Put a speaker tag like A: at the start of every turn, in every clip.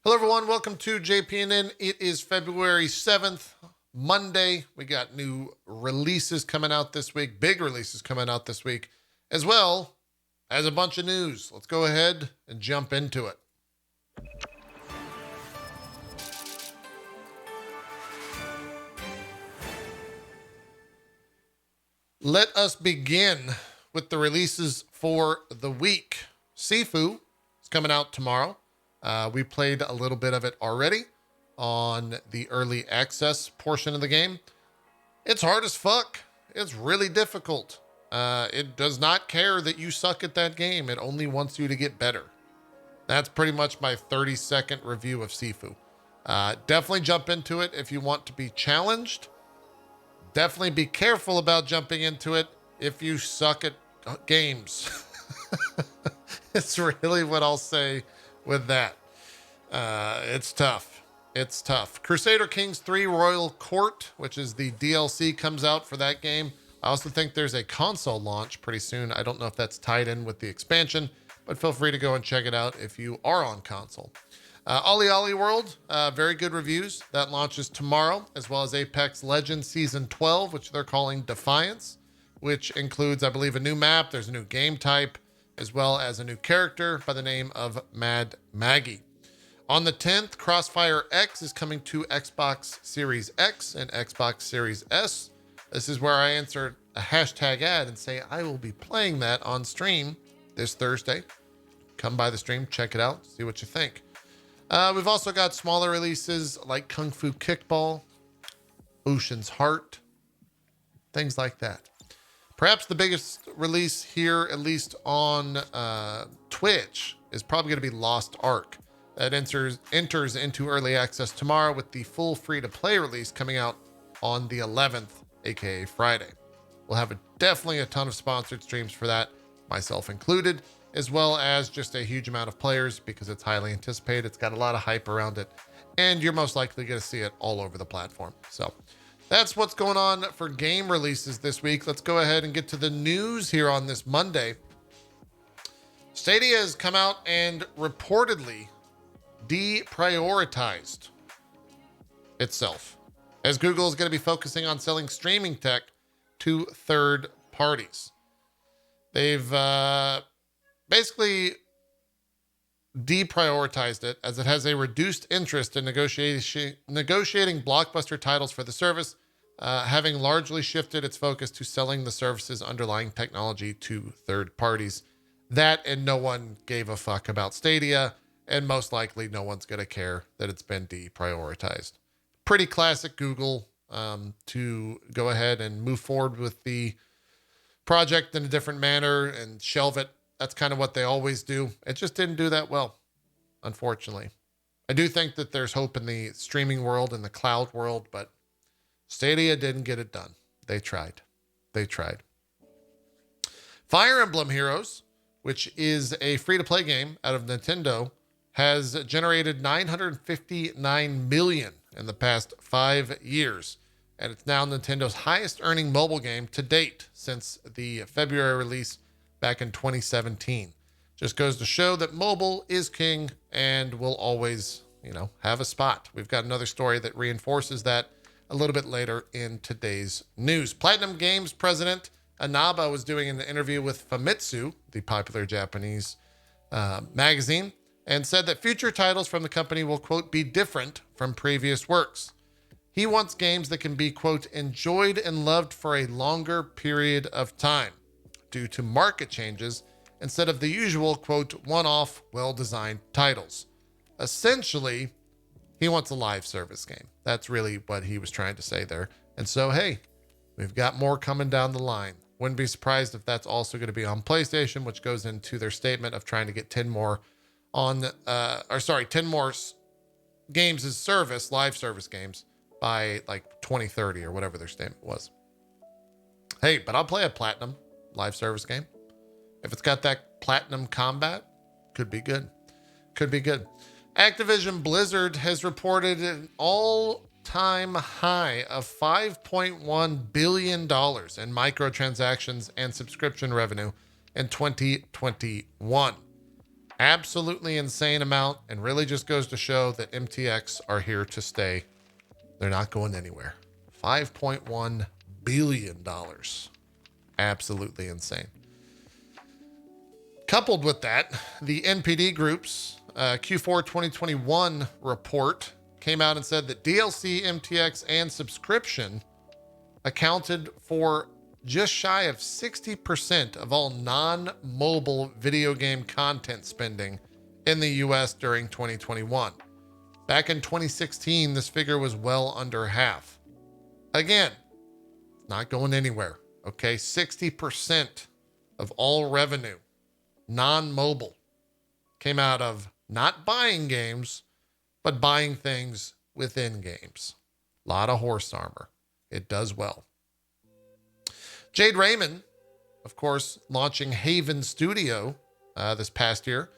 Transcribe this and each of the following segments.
A: Hello, everyone. Welcome to JPNN. It is February 7th, Monday. We got new releases coming out this week, big releases coming out this week, as well as a bunch of news. Let's go ahead and jump into it. Let us begin with the releases for the week. Sifu is coming out tomorrow. We played a little bit of it already on the early access portion of the game. It's hard as fuck. It's really difficult. It does not care that you suck at that game. It only wants you to get better. That's pretty much my 30-second review of Sifu. Definitely jump into it if you want to be challenged. Definitely be careful about jumping into it if you suck at games. It's really what I'll say with that. It's tough. It's tough. Crusader Kings 3 Royal Court, which is the DLC, comes out for that game. I also think there's a console launch pretty soon. I don't know if that's tied in with the expansion, but feel free to go and check it out if you are on console. Ollie Ollie World, very good reviews. That launches tomorrow, as well as Apex Legends Season 12, which they're calling Defiance, which includes, I believe, a new map. There's a new game type, as well as a new character by the name of Mad Maggie. On the 10th, Crossfire X is coming to Xbox Series X and Xbox Series S. This is where I answer a hashtag ad and say I will be playing that on stream this Thursday. Come by the stream, check it out, see what you think. We've also got smaller releases like Kung Fu Kickball, Ocean's Heart, things like that. Perhaps the biggest release here, at least on Twitch, is probably going to be Lost Ark. That enters into early access tomorrow with the full free-to-play release coming out on the 11th, aka Friday. We'll have definitely a ton of sponsored streams for that, myself included, as well as just a huge amount of players because it's highly anticipated. It's got a lot of hype around it, and you're most likely going to see it all over the platform. So that's what's going on for game releases this week. Let's go ahead and get to the news here on this Monday. Stadia has come out and reportedly deprioritized itself, as Google is going to be focusing on selling streaming tech to third parties. They've basically deprioritized it as it has a reduced interest in negotiating blockbuster titles for the service, having largely shifted its focus to selling the service's underlying technology to third parties. That, and no one gave a fuck about Stadia, and most likely no one's going to care that it's been deprioritized. Pretty classic Google to go ahead and move forward with the project in a different manner and shelve it. That's kind of what they always do. It just didn't do that well, unfortunately. I do think that there's hope in the streaming world and the cloud world, but Stadia didn't get it done. They tried. Fire Emblem Heroes, which is a free-to-play game out of Nintendo, has generated $959 million in the past 5 years, and it's now Nintendo's highest earning mobile game to date since the February release back in 2017. Just goes to show that mobile is king and will always, have a spot. We've got another story that reinforces that a little bit later in today's news. Platinum Games president Inaba was doing an interview with Famitsu, the popular Japanese magazine, and said that future titles from the company will, quote, be different from previous works. He wants games that can be, quote, enjoyed and loved for a longer period of time due to market changes instead of the usual, quote, one-off, well-designed titles. Essentially, he wants a live service game. That's really what he was trying to say there. And so, hey, we've got more coming down the line. Wouldn't be surprised if that's also going to be on PlayStation, which goes into their statement of trying to get 10 more 10 more games as service, live service games by like 2030 or whatever their statement was. Hey, but I'll play a platinum live service game. If it's got that platinum combat, could be good. Activision Blizzard has reported an all-time high of $5.1 billion in microtransactions and subscription revenue in 2021. Absolutely insane amount, and really just goes to show that MTX are here to stay. They're not going anywhere. $5.1 billion. Absolutely insane. Coupled with that, the NPD Group's Q4 2021 report came out and said that DLC, MTX, and subscription accounted for just shy of 60% of all non-mobile video game content spending in the US during 2021. Back in 2016, this figure was well under half. Again, not going anywhere. Okay, 60% of all revenue, non-mobile, came out of not buying games, but buying things within games. A lot of horse armor. It does well. Jade Raymond, of course, launching Haven Studio this past year,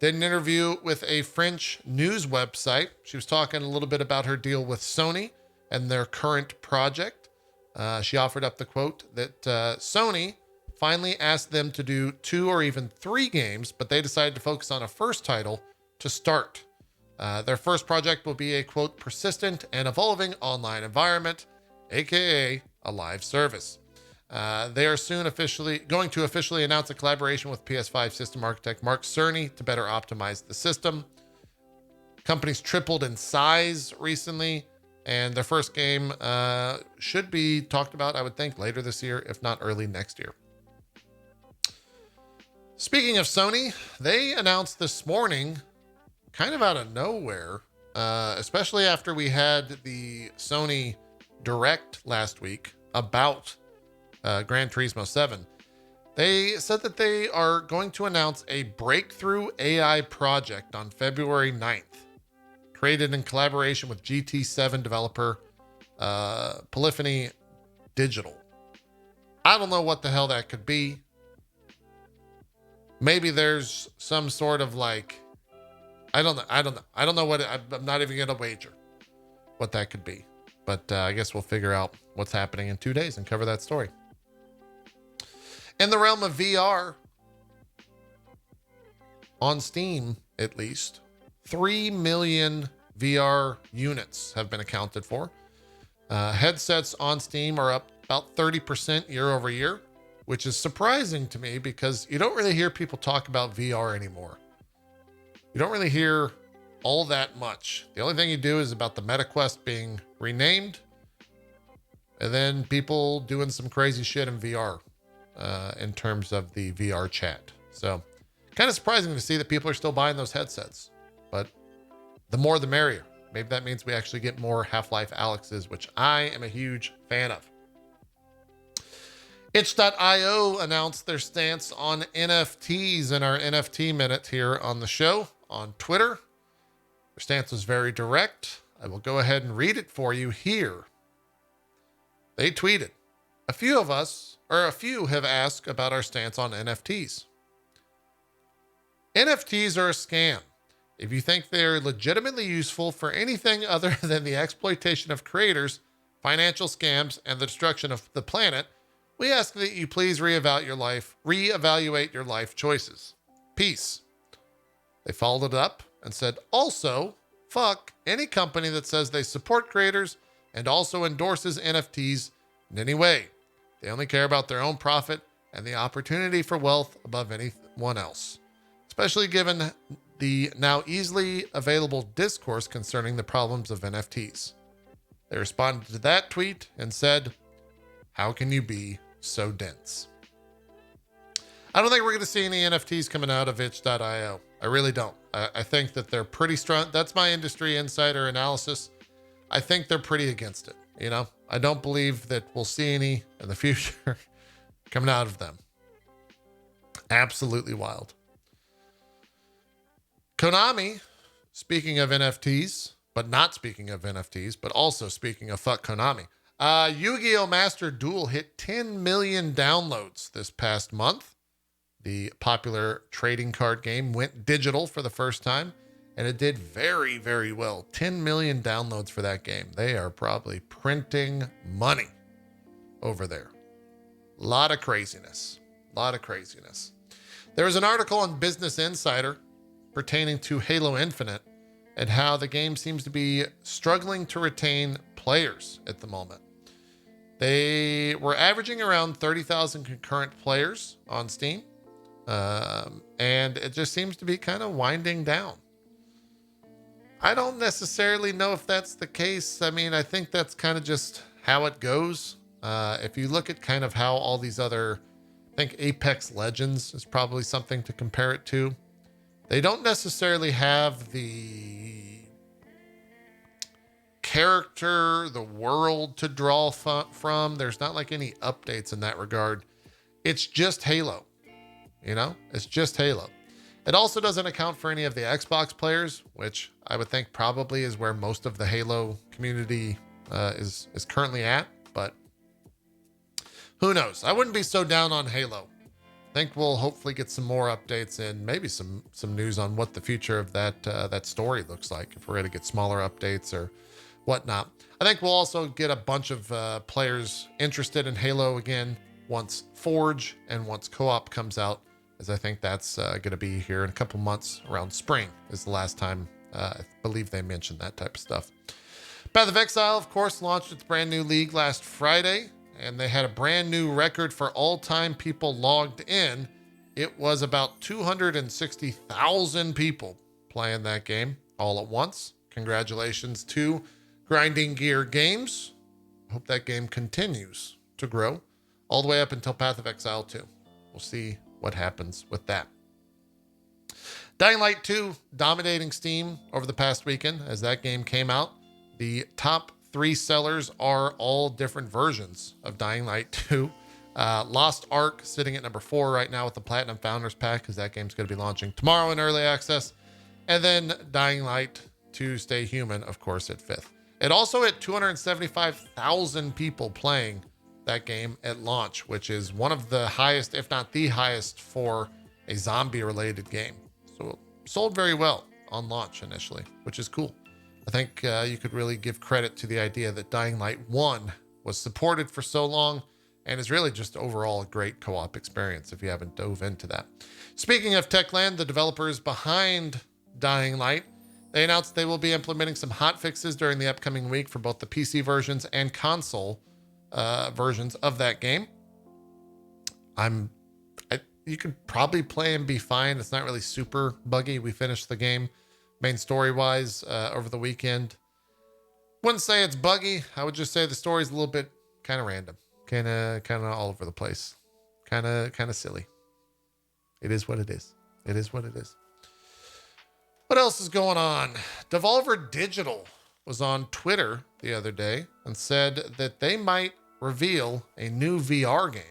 A: did an interview with a French news website. She was talking a little bit about her deal with Sony and their current project. She offered up the quote that Sony finally asked them to do 2 or even 3 games, but they decided to focus on a first title to start. Their first project will be a, quote, persistent and evolving online environment, aka a live service. They are soon going to officially announce a collaboration with PS5 system architect Mark Cerny to better optimize the system. Companies tripled in size recently, and their first game should be talked about, I would think, later this year, if not early next year. Speaking of Sony, they announced this morning, kind of out of nowhere, especially after we had the Sony Direct last week about Gran Turismo 7. They said that they are going to announce a breakthrough AI project on February 9th, created in collaboration with GT7 developer Polyphony Digital. I don't know what the hell that could be. Maybe there's some sort of like, I don't know what, I'm not even going to wager what that could be. But I guess we'll figure out what's happening in 2 days and cover that story. In the realm of VR, on Steam at least, 3 million VR units have been accounted for. Headsets on Steam are up about 30% year over year, which is surprising to me because you don't really hear people talk about VR anymore. You don't really hear all that much. The only thing you do is about the MetaQuest being renamed, and then people doing some crazy shit in VR in terms of the VR chat. So kind of surprising to see that people are still buying those headsets, but the more the merrier. Maybe that means we actually get more Half-Life Alyxes, which I am a huge fan of. itch.io announced their stance on NFTs in our NFT minute here on the show on Twitter. Their stance was very direct. I will go ahead and read it for you here. They tweeted, a few have asked about our stance on NFTs. NFTs are a scam. If you think they are legitimately useful for anything other than the exploitation of creators, financial scams, and the destruction of the planet, we ask that you please reevaluate your life choices. Peace. They followed it up and said, also, fuck any company that says they support creators and also endorses NFTs in any way. They only care about their own profit and the opportunity for wealth above anyone else, especially given the now easily available discourse concerning the problems of NFTs. They responded to that tweet and said, how can you be so dense? I don't think we're going to see any NFTs coming out of itch.io. I really don't. I think that they're pretty strong. That's my industry insider analysis. I think they're pretty against it. You know, I don't believe that we'll see any in the future coming out of them. Absolutely wild. Konami, speaking of NFTs, but not speaking of NFTs, but also speaking of fuck Konami. Yu-Gi-Oh! Master Duel hit 10 million downloads this past month. The popular trading card game went digital for the first time, and it did very, very well. 10 million downloads for that game. They are probably printing money over there. A lot of craziness. There was an article on Business Insider pertaining to Halo Infinite and how the game seems to be struggling to retain players at the moment. They were averaging around 30,000 concurrent players on Steam, and it just seems to be kind of winding down. I don't necessarily know if that's the case. I mean, I think that's kind of just how it goes. If you look at kind of how all these other, I think Apex Legends is probably something to compare it to. They don't necessarily have the character, the world to draw from. There's not like any updates in that regard. It's just Halo, it's just Halo. It also doesn't account for any of the Xbox players, which I would think probably is where most of the Halo community is currently at, but who knows? I wouldn't be so down on Halo. I think we'll hopefully get some more updates and maybe some news on what the future of that story looks like, if we're going to get smaller updates or whatnot. I think we'll also get a bunch of players interested in Halo again once Forge and once Co-op comes out, as I think that's going to be here in a couple months. Around spring is the last time I believe they mentioned that type of stuff. Path of Exile, of course, launched its brand new league last Friday, and they had a brand new record for all-time people logged in. It was about 260,000 people playing that game all at once. Congratulations to Grinding Gear Games. I hope that game continues to grow all the way up until Path of Exile 2. We'll see what happens with that. Dying Light 2 dominating Steam over the past weekend as that game came out. The top 3 sellers are all different versions of Dying Light 2. Lost Ark sitting at number 4 right now with the Platinum Founders Pack, because that game's going to be launching tomorrow in early access. And then Dying Light 2 Stay Human, of course, at 5th. It also hit 275,000 people playing that game at launch, which is one of the highest, if not the highest, for a zombie-related game. So it sold very well on launch initially, which is cool. I think you could really give credit to the idea that Dying Light 1 was supported for so long and is really just overall a great co-op experience if you haven't dove into that. Speaking of Techland, the developers behind Dying Light, they announced they will be implementing some hotfixes during the upcoming week for both the PC versions and console versions of that game. You could probably play and be fine. It's not really super buggy. We finished the game main story wise over the weekend. Wouldn't say it's buggy. I would just say the story's a little bit kind of random, kind of all over the place, kind of silly. It is what it is. It is what it is. What else is going on? Devolver Digital was on Twitter the other day and said that they might reveal a new VR game.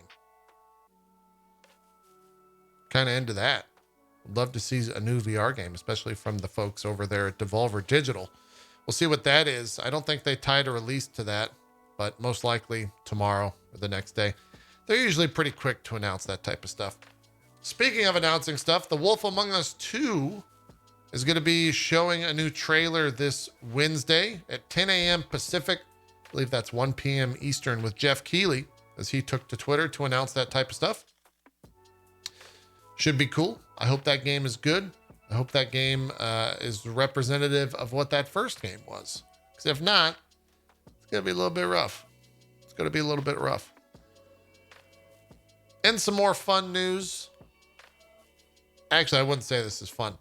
A: Kind of into that. I'd love to see a new VR game, especially from the folks over there at Devolver Digital. We'll see what that is. I don't think they tied a release to that, but most likely tomorrow or the next day. They're usually pretty quick to announce that type of stuff. Speaking of announcing stuff, The Wolf Among Us 2 is going to be showing a new trailer this Wednesday at 10 a.m. Pacific. I believe that's 1 p.m. Eastern, with Jeff Keighley, as he took to Twitter to announce that type of stuff. Should be cool. I hope that game is good. I hope that game is representative of what that first game was. Because if not, it's going to be a little bit rough. It's going to be a little bit rough. And some more fun news. Actually, I wouldn't say this is fun.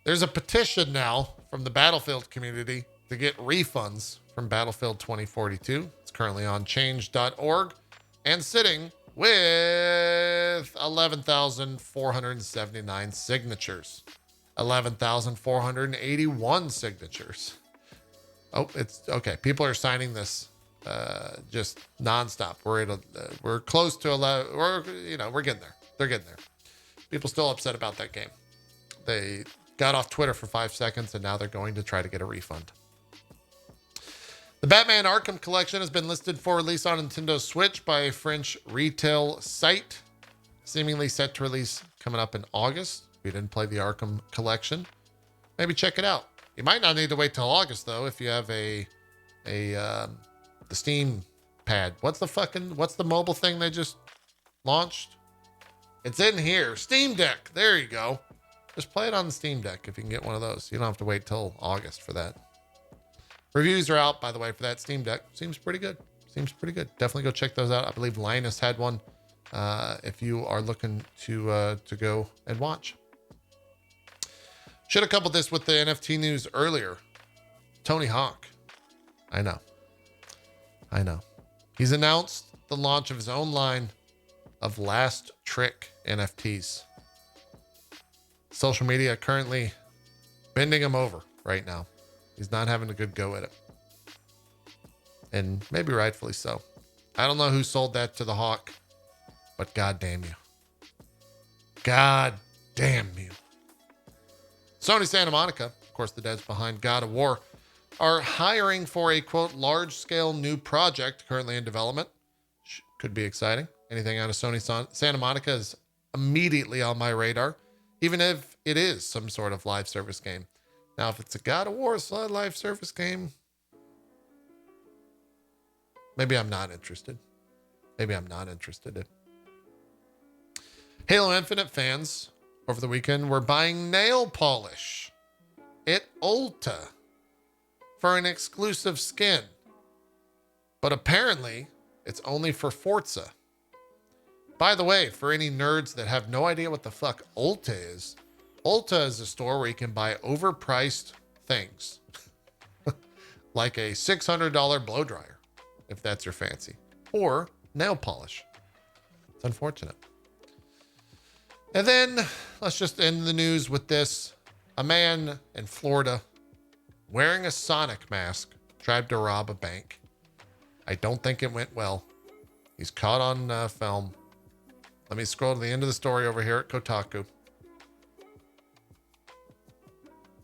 A: There's a petition now from the Battlefield community to get refunds from Battlefield 2042. It's currently on change.org and sitting with 11,479 signatures. 11,481 signatures. Oh, it's okay. People are signing this just nonstop. We're close to 11. We're getting there. They're getting there. People still upset about that game. They got off Twitter for 5 seconds, and now they're going to try to get a refund. The Batman Arkham Collection has been listed for release on Nintendo Switch by a French retail site, seemingly set to release coming up in August. If you didn't play the Arkham Collection, maybe check it out. You might not need to wait till August, though, if you have the Steam pad. What's the mobile thing they just launched? It's in here. Steam Deck. There you go. Just play it on the Steam Deck if you can get one of those. You don't have to wait till August for that. Reviews are out, by the way, for that Steam Deck. Seems pretty good. Seems pretty good. Definitely go check those out. I believe Linus had one. If you are looking to go and watch. Should have coupled this with the NFT news earlier. Tony Hawk. I know. He's announced the launch of his own line of Last Trick NFTs. Social media currently bending him over right now. He's not having a good go at it. And maybe rightfully so. I don't know who sold that to the Hawk, but God damn you. God damn you. Sony Santa Monica, of course, the devs behind God of War, are hiring for a, quote, large-scale new project currently in development. Could be exciting. Anything out of Sony Santa Monica is immediately on my radar, even if it is some sort of live service game. Now, if it's a God of War live service game, maybe I'm not interested. Halo Infinite fans over the weekend were buying nail polish at Ulta for an exclusive skin. But apparently, it's only for Forza. By the way, for any nerds that have no idea what the fuck Ulta is a store where you can buy overpriced things. Like a $600 blow dryer, if that's your fancy. Or nail polish. It's unfortunate. And then, let's just end the news with this. A man in Florida wearing a Sonic mask tried to rob a bank. I don't think it went well. He's caught on film. Let me scroll to the end of the story over here at Kotaku.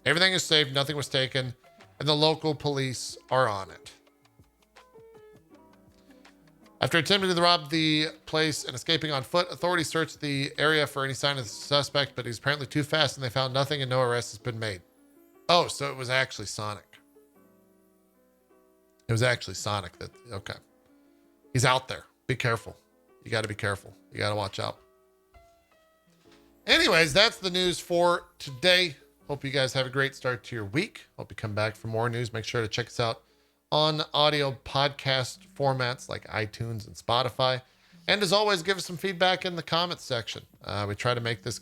A: Everything is safe. Nothing was taken. And the local police are on it. After attempting to rob the place and escaping on foot, authorities searched the area for any sign of the suspect, but he's apparently too fast and they found nothing and no arrest has been made. Oh, so it was actually Sonic. Okay. He's out there. Be careful. You got to be careful. You got to watch out. Anyways, that's the news for today. Hope you guys have a great start to your week. Hope you come back for more news. Make sure to check us out on audio podcast formats like iTunes and Spotify. And as always, give us some feedback in the comments section. We try to make this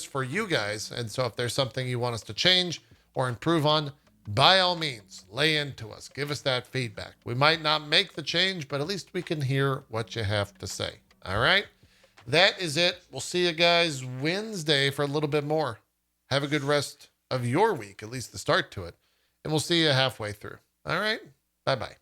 A: for you guys. And so if there's something you want us to change or improve on, by all means, lay into us. Give us that feedback. We might not make the change, but at least we can hear what you have to say. All right. That is it. We'll see you guys Wednesday for a little bit more. Have a good rest of your week, at least the start to it. And we'll see you halfway through. All right. Bye-bye.